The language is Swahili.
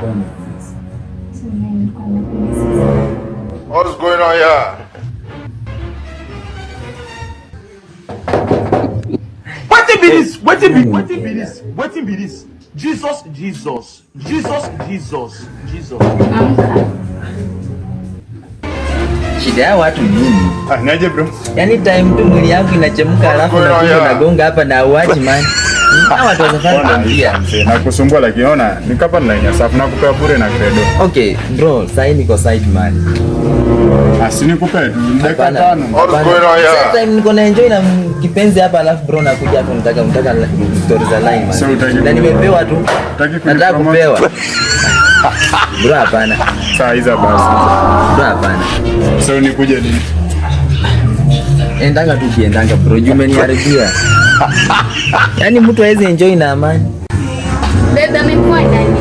What's going on here? Wetin be this? Wetin be this? Jesus. Shida ya watu nini? Naje bro? Yaani time tu mwili yangu inachemka alafu nagonga hapa na uachi man. Hawa watu wanafanya kuambia. Na kusumbua lakini ona nikapa na nya safu na kupea bure na credo. Okay, bro, sasa niko side man. Asini kupe dakika 5. Sasa time niko na enjoy na kipenzi hapa alafu bro nakuja hapo nataka stories za line man. Na nimepewa tu. Nataka kupewa. Bro hapana. Saa hizo basi. Bro hapana. So nikuje nini? Endanga tu kiendanga bro, umeniharibia. Yaani mtu hawezi enjoy na amani. Bebe amekuwa nani?